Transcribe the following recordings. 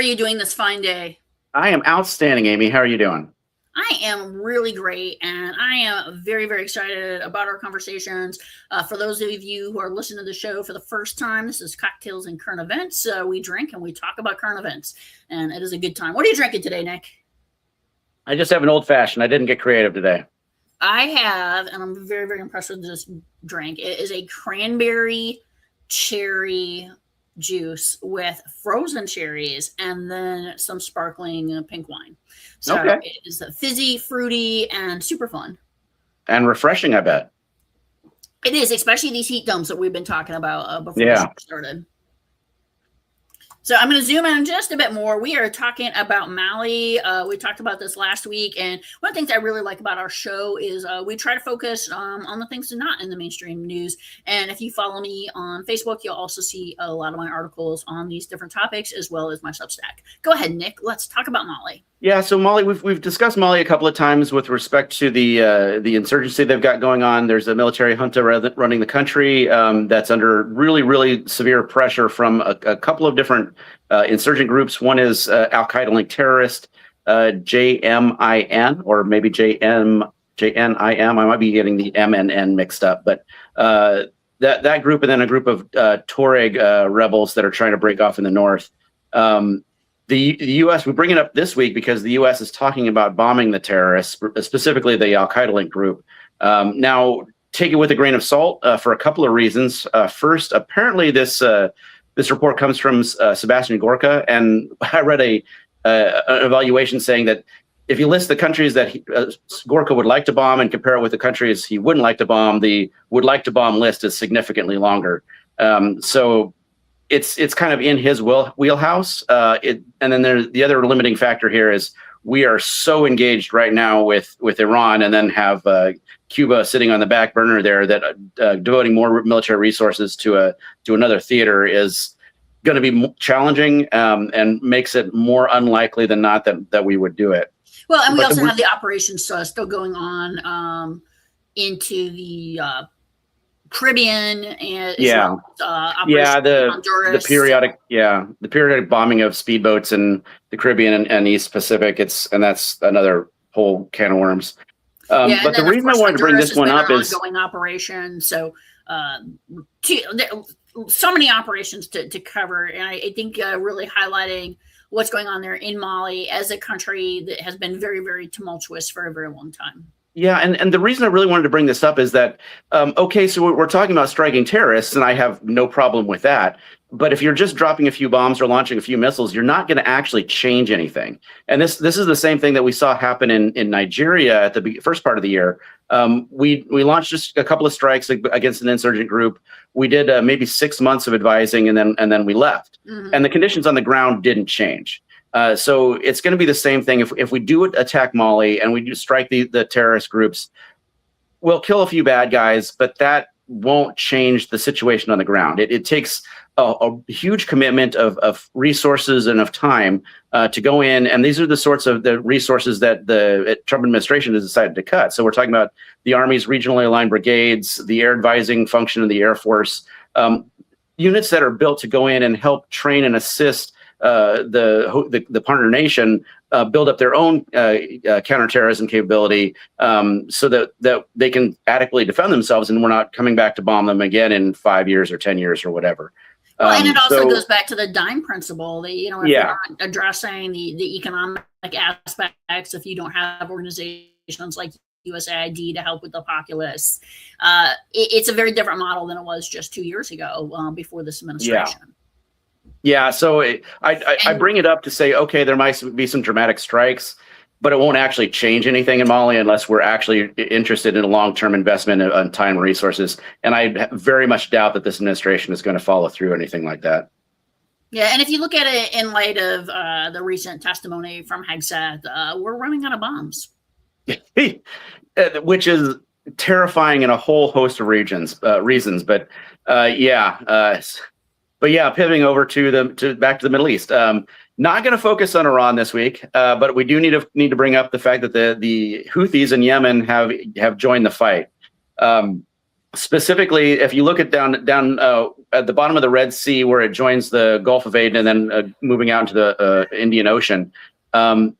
are you doing this fine day? I am outstanding, Amy. How are you doing? I am really great, and I am very, very excited about our conversations. For those of you who are listening to the show for the first time, this is Cocktails and Current Events. We drink and we talk about current events, and it is a good time. What are you drinking today, Nick? I just have an old fashioned. I didn't get creative today. I have, and I'm very, very impressed with this drink. It is a cranberry cherry juice with frozen cherries and then some sparkling pink wine. So Okay. it is fizzy, fruity, and super fun. And refreshing, I bet. It is, especially these heat dumps that we've been talking about before Yeah. we started. So I'm going to zoom in just a bit more. We are talking about Mali. We talked about this last week, and one of the things I really like about our show is we try to focus on the things that are not in the mainstream news. And if you follow me on Facebook, you'll also see a lot of my articles on these different topics, as well as my Substack. Go ahead, Nick. Let's talk about Mali. Yeah, so Mali, we've discussed Mali a couple of times with respect to the insurgency they've got going on. There's a military junta running the country that's under really, really severe pressure from a couple of different insurgent groups. One is Al-Qaeda linked terrorist, JMIN, or maybe JNIM. I might be getting the M and N mixed up, but that group, and then a group of Tuareg rebels that are trying to break off in the north. The U.S., we bring it up this week because the U.S. is talking about bombing the terrorists, specifically the Al-Qaeda linked group. Now, take it with a grain of salt for a couple of reasons. First, apparently this report comes from Sebastian Gorka, and I read an evaluation saying that if you list the countries that Gorka would like to bomb and compare it with the countries he wouldn't like to bomb, the would like to bomb list is significantly longer. So it's kind of in his wheelhouse. And then there's the other limiting factor here is we are so engaged right now with Iran, and then have Cuba sitting on the back burner there, that devoting more military resources to another theater is going to be challenging, and makes it more unlikely than not that we would do it. Well, and we also have the operations still going on into the Caribbean, and the periodic bombing of speedboats in the Caribbean and East Pacific. That's another whole can of worms. But the reason I wanted to bring this one up is ongoing operation. So so many operations to cover, and I think really highlighting what's going on there in Mali as a country that has been very, very tumultuous for a very long time. Yeah, and the reason I really wanted to bring this up is that, okay, so we're talking about striking terrorists, and I have no problem with that. But if you're just dropping a few bombs or launching a few missiles, you're not going to actually change anything. And this is the same thing that we saw happen in Nigeria at the first part of the year. We launched just a couple of strikes against an insurgent group. We did maybe 6 months of advising, and then we left. Mm-hmm. And the conditions on the ground didn't change. So it's going to be the same thing if we do attack Mali and we do strike the terrorist groups. We'll kill a few bad guys, but that won't change the situation on the ground. It takes a huge commitment of resources and of time to go in, and these are the sorts of the resources that the Trump administration has decided to cut. So we're talking about the Army's regionally aligned brigades, the air advising function of the Air Force, units that are built to go in and help train and assist the partner nation build up their own counterterrorism capability, so that they can adequately defend themselves, and we're not coming back to bomb them again in 5 years or 10 years or whatever. Well, and it also goes back to the dime principle that, if you're not addressing the economic aspects, if you don't have organizations like USAID to help with the populace, it's a very different model than it was just 2 years ago before this administration. Yeah, so I bring it up to say, okay, there might be some dramatic strikes, but it won't actually change anything in Mali unless we're actually interested in a long-term investment on time and resources. And I very much doubt that this administration is going to follow through anything like that. Yeah, and if you look at it in light of the recent testimony from Hegseth, we're running out of bombs. Which is terrifying in a whole host of reasons. But pivoting over back to the Middle East. Not going to focus on Iran this week, but we do need to bring up the fact that the Houthis in Yemen have joined the fight. Specifically, if you look at down at the bottom of the Red Sea, where it joins the Gulf of Aden and then moving out into the Indian Ocean,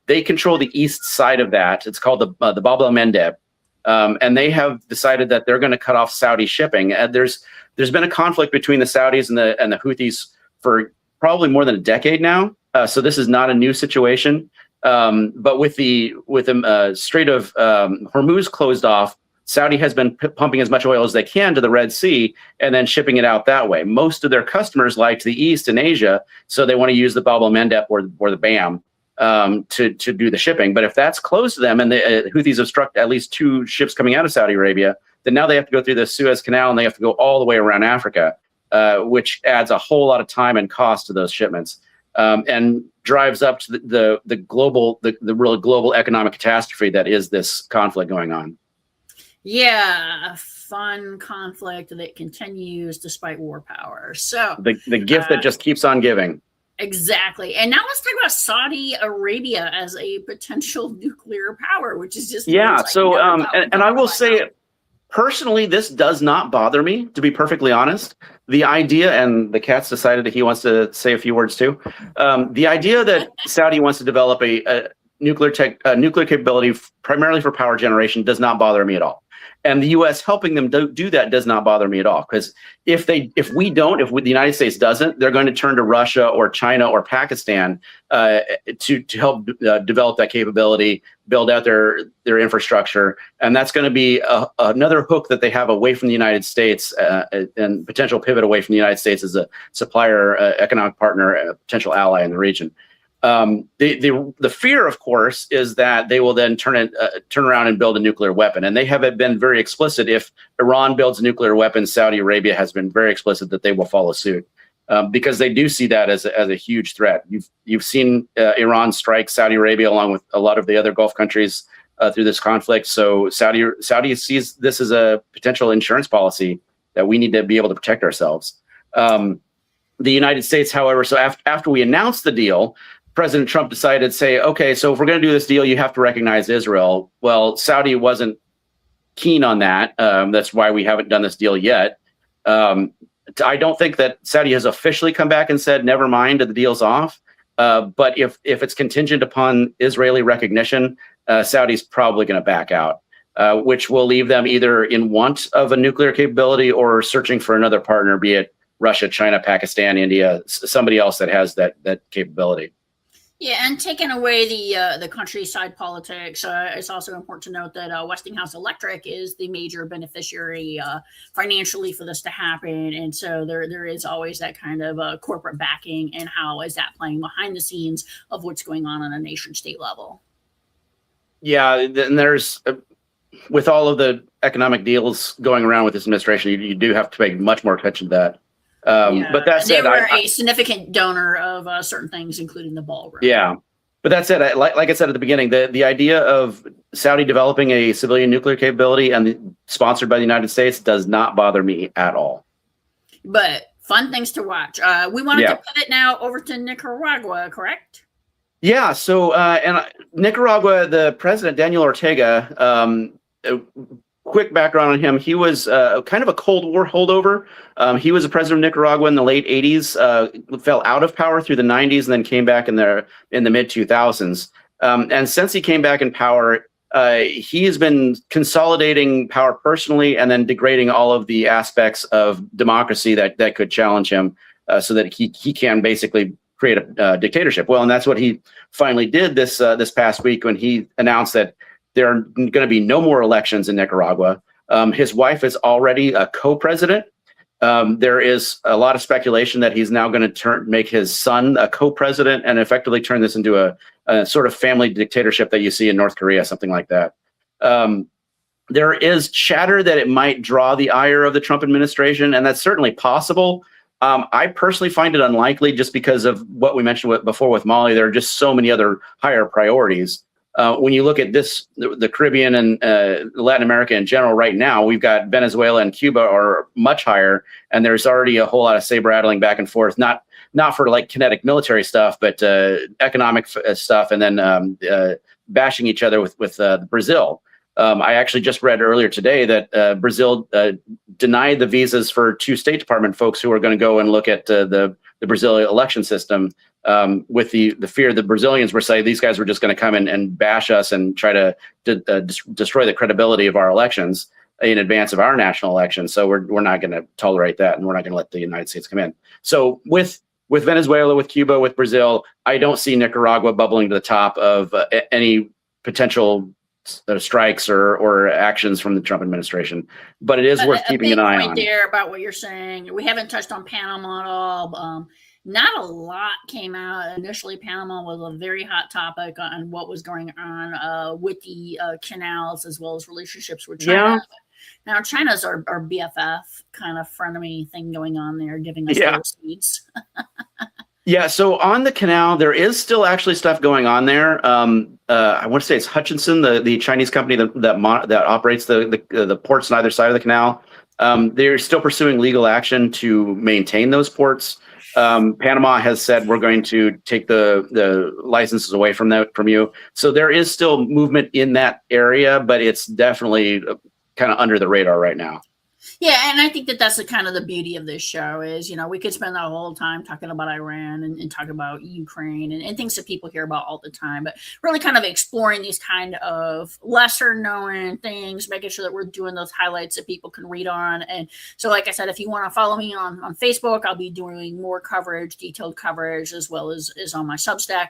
they control the east side of that. It's called the Bab el-Mandeb, and they have decided that they're going to cut off Saudi shipping. And there's been a conflict between the Saudis and the Houthis for probably more than a decade now. So this is not a new situation. But with the Strait of Hormuz closed off, Saudi has been pumping as much oil as they can to the Red Sea and then shipping it out that way. Most of their customers lie to the east in Asia, so they want to use the Bab el-Mandeb or the BAM to do the shipping. But if that's closed to them, and the Houthis have struck at least 2 ships coming out of Saudi Arabia, then now they have to go through the Suez Canal and they have to go all the way around Africa, which adds a whole lot of time and cost to those shipments, and drives up to the really global economic catastrophe that is this conflict going on. Yeah, fun conflict that continues despite war power. So the gift that just keeps on giving. Exactly. And now let's talk about Saudi Arabia as a potential nuclear power, which is just So and I will say, personally, this does not bother me, to be perfectly honest. The idea, and the cat's decided that he wants to say a few words too. The idea that Saudi wants to develop a nuclear capability primarily for power generation does not bother me at all. And the U.S. helping them do that does not bother me at all. Because if the United States doesn't, they're going to turn to Russia or China or Pakistan to help develop that capability, build out their infrastructure, and that's going to be another hook that they have away from the United States, and potential pivot away from the United States as a supplier, economic partner, a potential ally in the region. The fear, of course, is that they will then turn around and build a nuclear weapon. And they have been very explicit. If Iran builds a nuclear weapon, Saudi Arabia has been very explicit that they will follow suit, because they do see that as a huge threat. You've seen Iran strike Saudi Arabia along with a lot of the other Gulf countries through this conflict. So Saudi sees this as a potential insurance policy that we need to be able to protect ourselves. The United States, however, so after we announced the deal, President Trump decided to say, okay, so if we're going to do this deal, you have to recognize Israel. Well, Saudi wasn't keen on that. That's why we haven't done this deal yet. I don't think that Saudi has officially come back and said, never mind, the deal's off. But if it's contingent upon Israeli recognition, Saudi's probably going to back out, which will leave them either in want of a nuclear capability or searching for another partner, be it Russia, China, Pakistan, India, somebody else that has that capability. Yeah, and taking away the countryside politics, it's also important to note that Westinghouse Electric is the major beneficiary financially for this to happen, and so there is always that kind of corporate backing, and how is that playing behind the scenes of what's going on a nation-state level. Yeah, and there's with all of the economic deals going around with this administration, you do have to pay much more attention to that. But that said, they were a significant donor of certain things, including the ballroom. Yeah, but that said, like I said at the beginning, the idea of Saudi developing a civilian nuclear capability and sponsored by the United States does not bother me at all. But fun things to watch. We wanted to pivot now over to Nicaragua, correct? Yeah. So, and Nicaragua, the president Daniel Ortega. Quick background on him. He was kind of a Cold War holdover. He was the president of Nicaragua in the late 80s, fell out of power through the 90s, and then came back in the mid 2000s. And since he came back in power, he has been consolidating power personally and then degrading all of the aspects of democracy that could challenge him, so that he can basically create a dictatorship. Well, and that's what he finally did this past week when he announced that there are going to be no more elections in Nicaragua. His wife is already a co-president. There is a lot of speculation that he's now going to make his son a co-president and effectively turn this into a sort of family dictatorship that you see in North Korea, something like that. There is chatter that it might draw the ire of the Trump administration, and that's certainly possible. I personally find it unlikely, just because of what we mentioned before with Mali. There are just so many other higher priorities. When you look at the Caribbean and Latin America in general right now, we've got Venezuela and Cuba are much higher, and there's already a whole lot of saber rattling back and forth, not for like kinetic military stuff, but economic stuff, and then bashing each other with Brazil. I actually just read earlier today that Brazil denied the visas for 2 State Department folks who are going to go and look at the Brazilian election system, with the fear that Brazilians were saying these guys were just going to come in and bash us and try to destroy the credibility of our elections in advance of our national election. So we're not going to tolerate that, and we're not going to let the United States come in. So with Venezuela, with Cuba, with Brazil, I don't see Nicaragua bubbling to the top of any potential strikes or actions from the Trump administration. But it is worth keeping an eye on. There about what you're saying. We haven't touched on Panama at all. Not a lot came out. Initially, Panama was a very hot topic on what was going on with the canals, as well as relationships with China. Yeah. Now, China's our BFF kind of frenemy thing going on there, giving us those seeds. Yeah, so on the canal, there is still actually stuff going on there. I want to say it's Hutchinson, the Chinese company that operates the ports on either side of the canal. They're still pursuing legal action to maintain those ports. Panama has said we're going to take the licenses away from you. So there is still movement in that area, but it's definitely kind of under the radar right now. Yeah, and I think that's the kind of the beauty of this show is, we could spend the whole time talking about Iran and talking about Ukraine and things that people hear about all the time, but really kind of exploring these kind of lesser known things, making sure that we're doing those highlights that people can read on. And so, like I said, if you want to follow me on Facebook, I'll be doing more coverage, detailed coverage, as well as on my Substack.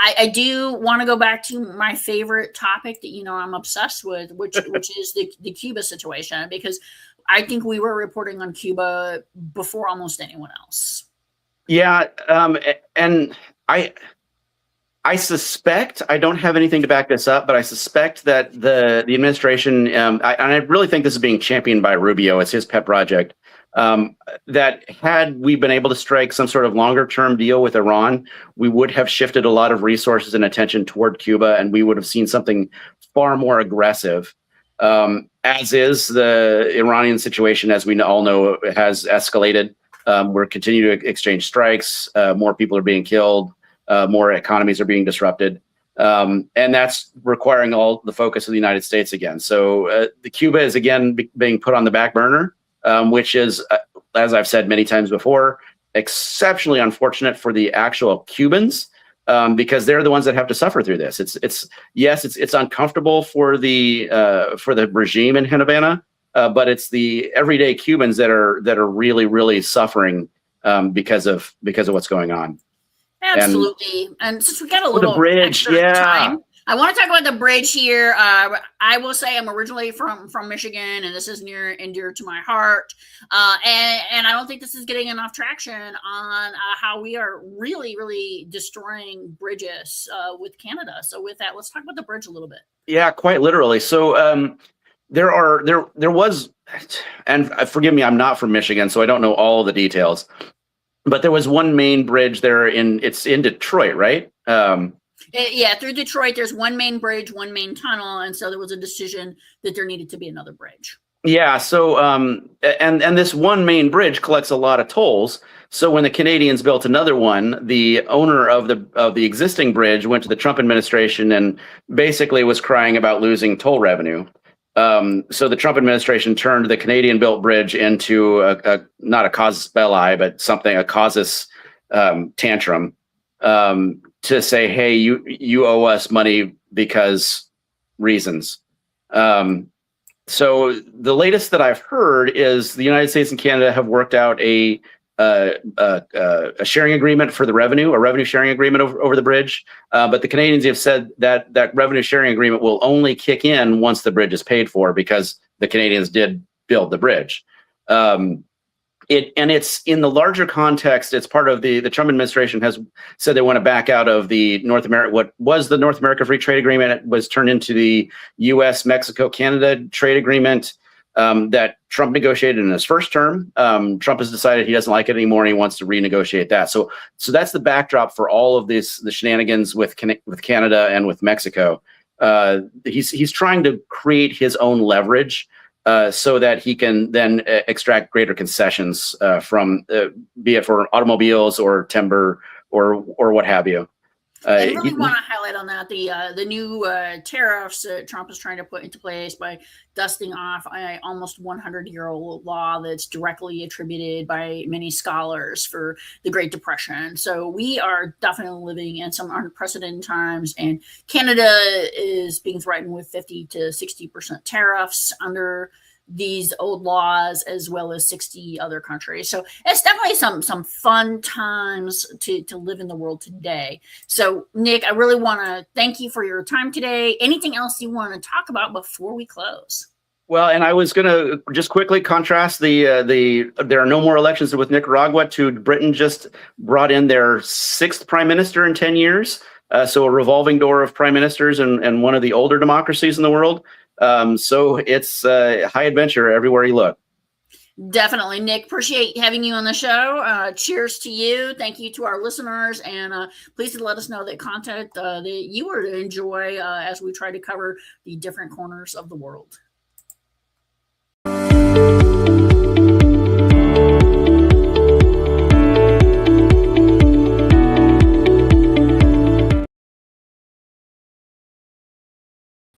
I do want to go back to my favorite topic that I'm obsessed with, which is the Cuba situation, because I think we were reporting on Cuba before almost anyone else. Yeah, and I suspect, I don't have anything to back this up, but I suspect that the administration, and I really think this is being championed by Rubio, it's his pet project, that had we been able to strike some sort of longer term deal with Iran, we would have shifted a lot of resources and attention toward Cuba, and we would have seen something far more aggressive. As is the Iranian situation, as we all know, has escalated. We're continuing to exchange strikes. More people are being killed. More economies are being disrupted. And that's requiring all the focus of the United States again. So the Cuba is again being put on the back burner, which is, as I've said many times before, exceptionally unfortunate for the actual Cubans, because they're the ones that have to suffer through this. It's uncomfortable for the regime in Havana, but it's the everyday Cubans that are really, really suffering because of what's going on. Absolutely. And since we got a little the bridge, time, I want to talk about the bridge here. I will say I'm originally from Michigan, and this is near and dear to my heart. And I don't think this is getting enough traction on how we are really, really destroying bridges with Canada. So with that, let's talk about the bridge a little bit. Yeah, quite literally. So there was, and forgive me, I'm not from Michigan, so I don't know all the details. But there was one main bridge there it's in Detroit, right? Yeah, through Detroit, there's one main bridge, one main tunnel, and so there was a decision that there needed to be another bridge. Yeah, so and this one main bridge collects a lot of tolls. So when the Canadians built another one, the owner of the existing bridge went to the Trump administration and basically was crying about losing toll revenue. So the Trump administration turned the Canadian-built bridge into a not a casus belli, but a casus tantrum to say, hey, you owe us money because reasons. So the latest that I've heard is the United States and Canada have worked out a sharing agreement for the revenue, a revenue sharing agreement over the bridge. But the Canadians have said that revenue sharing agreement will only kick in once the bridge is paid for, because the Canadians did build the bridge. It's in the larger context. It's part of the Trump administration has said they want to back out of what was the North America Free Trade Agreement. It was turned into the U.S. Mexico Canada trade agreement that Trump negotiated in his first term. Trump has decided he doesn't like it anymore, and he wants to renegotiate that. So that's the backdrop for all of the shenanigans with Canada and with Mexico. He's trying to create his own leverage so that he can then extract greater concessions from, be it for automobiles or timber or what have you. And really want to highlight on that the new tariffs that Trump is trying to put into place by dusting off a almost 100-year-old law that's directly attributed by many scholars for the Great Depression. So we are definitely living in some unprecedented times, and Canada is being threatened with 50 to 60% tariffs under these old laws, as well as 60 other countries. So it's definitely some fun times to live in the world today. So Nick, I really want to thank you for your time today. Anything else you want to talk about before we close? Well, and I was going to just quickly contrast the there are no more elections with Nicaragua to Britain just brought in their 6th prime minister in 10 years. So a revolving door of prime ministers and one of the older democracies in the world. So it's high adventure everywhere you look. Definitely, Nick. Appreciate having you on the show. Cheers to you. Thank you to our listeners, and please let us know that content that you were to enjoy as we try to cover the different corners of the world.